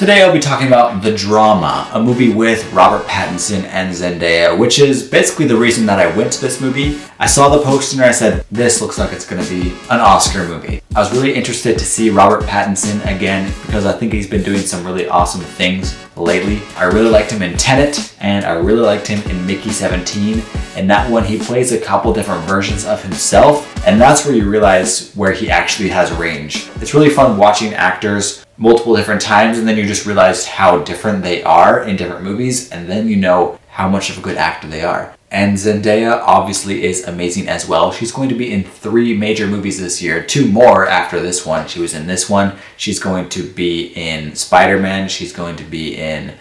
Today I'll be talking about The Drama, a movie with Robert Pattinson and Zendaya, which is basically the reason that I went to this movie. I saw the poster and I said, this looks like it's going to be an Oscar movie. I was really interested to see Robert Pattinson again because I think he's been doing some really awesome things lately. I really liked him in Tenet, and I really liked him in Mickey 17. In that one, he plays a couple different versions of himself, and that's where you realize where he actually has range. It's really fun watching actors multiple different times, and then you just realize how different they are in different movies, and then you know how much of a good actor they are. And Zendaya obviously is amazing as well. She's going to be in 3 major movies this year, 2 more after this one. She was in this one. She's going to be in Spider-Man. She's going to be in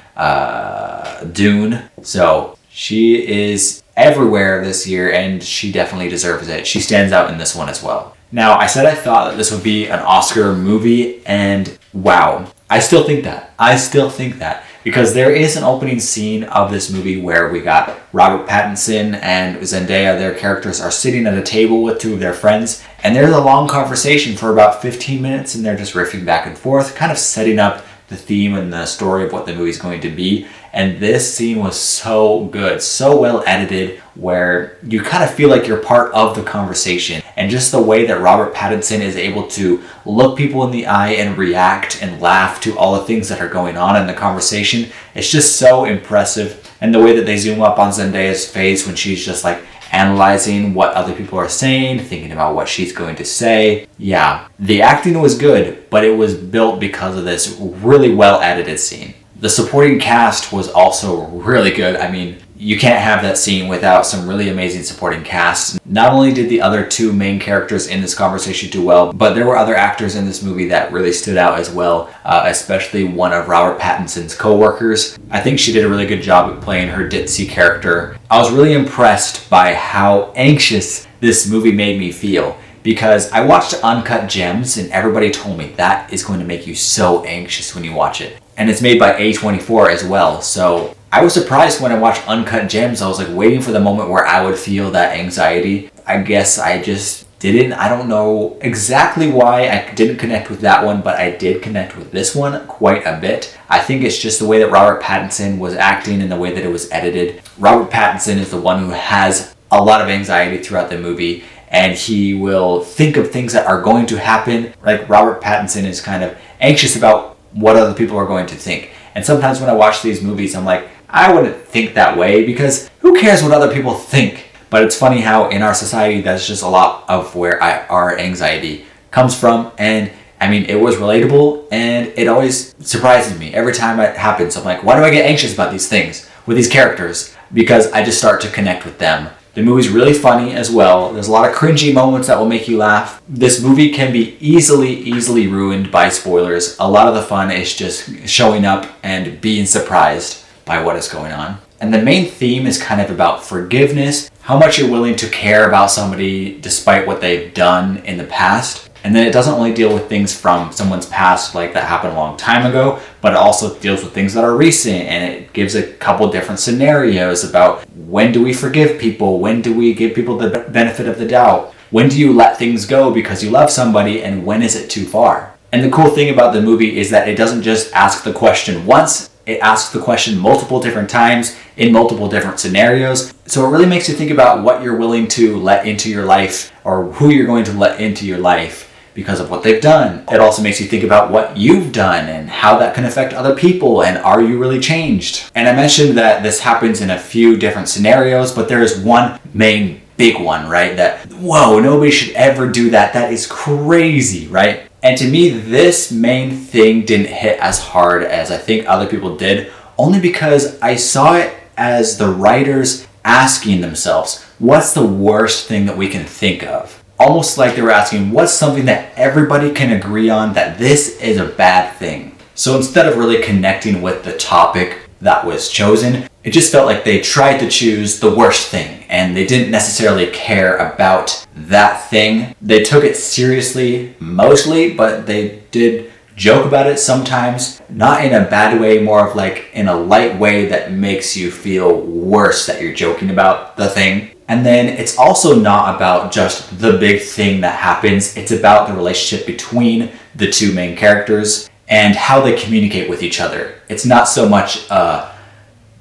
Dune. So she is everywhere this year, and she definitely deserves it. She stands out in this one as well. Now, I said I thought that this would be an Oscar movie, and wow, I still think that. Because there is an opening scene of this movie where we got Robert Pattinson and Zendaya. Their characters are sitting at a table with 2 of their friends, and there's a long conversation for about 15 minutes, and they're just riffing back and forth, kind of setting up the theme and the story of what the movie's going to be. And this scene was so good, so well edited, where you kind of feel like you're part of the conversation. And just the way that Robert Pattinson is able to look people in the eye and react and laugh to all the things that are going on in the conversation, it's just so impressive. And the way that they zoom up on Zendaya's face when she's just like analyzing what other people are saying, thinking about what she's going to say. Yeah, the acting was good, but it was built because of this really well edited scene. The supporting cast was also really good. I mean, you can't have that scene without some really amazing supporting cast. Not only did the other 2 main characters in this conversation do well, but there were other actors in this movie that really stood out as well, especially one of Robert Pattinson's co-workers. I think she did a really good job at playing her ditzy character. I was really impressed by how anxious this movie made me feel, because I watched Uncut Gems and everybody told me that is going to make you so anxious when you watch it. And it's made by A24 as well, so I was surprised when I watched Uncut Gems. I was like waiting for the moment where I would feel that anxiety. I guess I just didn't. I don't know exactly why I didn't connect with that one, but I did connect with this one quite a bit. I think it's just the way that Robert Pattinson was acting and the way that it was edited. Robert Pattinson is the one who has a lot of anxiety throughout the movie, and he will think of things that are going to happen. Like Robert Pattinson is kind of anxious about what other people are going to think. And sometimes when I watch these movies, I'm like, I wouldn't think that way because who cares what other people think? But it's funny how in our society, that's just a lot of where our anxiety comes from. And I mean, it was relatable and it always surprises me. Every time it happens, I'm like, why do I get anxious about these things with these characters? Because I just start to connect with them. The movie's really funny as well. There's a lot of cringy moments that will make you laugh. This movie can be easily ruined by spoilers. A lot of the fun is just showing up and being surprised by what is going on. And the main theme is kind of about forgiveness, how much you're willing to care about somebody despite what they've done in the past. And then it doesn't only deal with things from someone's past, like that happened a long time ago, but it also deals with things that are recent, and it gives a couple different scenarios about when do we forgive people, when do we give people the benefit of the doubt, when do you let things go because you love somebody, and when is it too far? And the cool thing about the movie is that it doesn't just ask the question once, it asks the question multiple different times in multiple different scenarios. So it really makes you think about what you're willing to let into your life or who you're going to let into your life because of what they've done. It also makes you think about what you've done and how that can affect other people, and are you really changed? And I mentioned that this happens in a few different scenarios, but there is one main big one, right? That, whoa, nobody should ever do that. That is crazy, right? And to me, this main thing didn't hit as hard as I think other people did, only because I saw it as the writers asking themselves, what's the worst thing that we can think of? Almost like they were asking, what's something that everybody can agree on that this is a bad thing? So instead of really connecting with the topic that was chosen, it just felt like they tried to choose the worst thing, and they didn't necessarily care about that thing. They took it seriously mostly, but they did joke about it sometimes, not in a bad way, more of like in a light way that makes you feel worse that you're joking about the thing. And then it's also not about just the big thing that happens. It's about the relationship between the 2 main characters. and how they communicate with each other. It's not so much a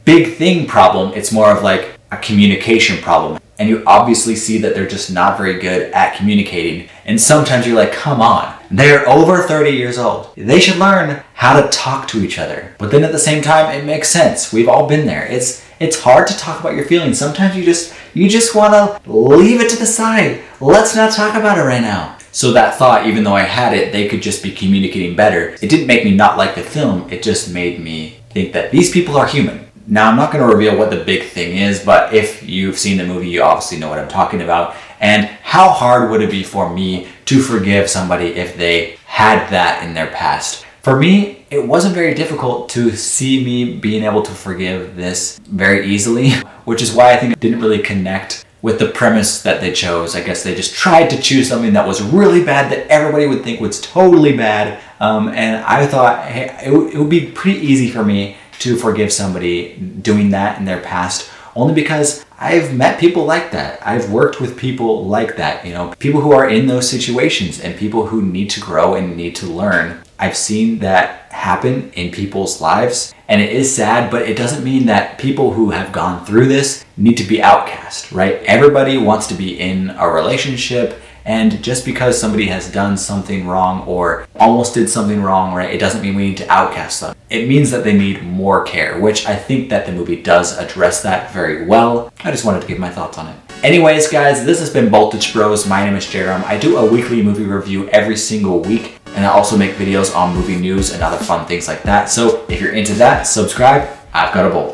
big thing problem, it's more of like a communication problem. And you obviously see that they're just not very good at communicating. And sometimes you're like, come on, they're over 30 years old. They should learn how to talk to each other. But then at the same time, it makes sense. We've all been there. It's hard to talk about your feelings. Sometimes you just want to leave it to the side. Let's not talk about it right now. So that thought, even though I had it, they could just be communicating better. It didn't make me not like the film. It just made me think that these people are human. Now, I'm not going to reveal what the big thing is, but if you've seen the movie, you obviously know what I'm talking about. And how hard would it be for me to forgive somebody if they had that in their past? For me, it wasn't very difficult to see me being able to forgive this very easily, which is why I think it didn't really connect with the premise that they chose. I guess they just tried to choose something that was really bad that everybody would think was totally bad. And I thought, hey, it would be pretty easy for me to forgive somebody doing that in their past, only because I've met people like that. I've worked with people like that, people who are in those situations and people who need to grow and need to learn. I've seen that happen in people's lives, and it is sad, but it doesn't mean that people who have gone through this need to be outcast, right? Everybody wants to be in a relationship, and just because somebody has done something wrong or almost did something wrong, right, it doesn't mean we need to outcast them. It means that they need more care, which I think that the movie does address that very well. I just wanted to give my thoughts on it. Anyways, guys, this has been Boltage Bros. My name is Jarom. I do a weekly movie review every single week, and I also make videos on movie news and other fun things like that. So if you're into that, subscribe. I've got a bolt.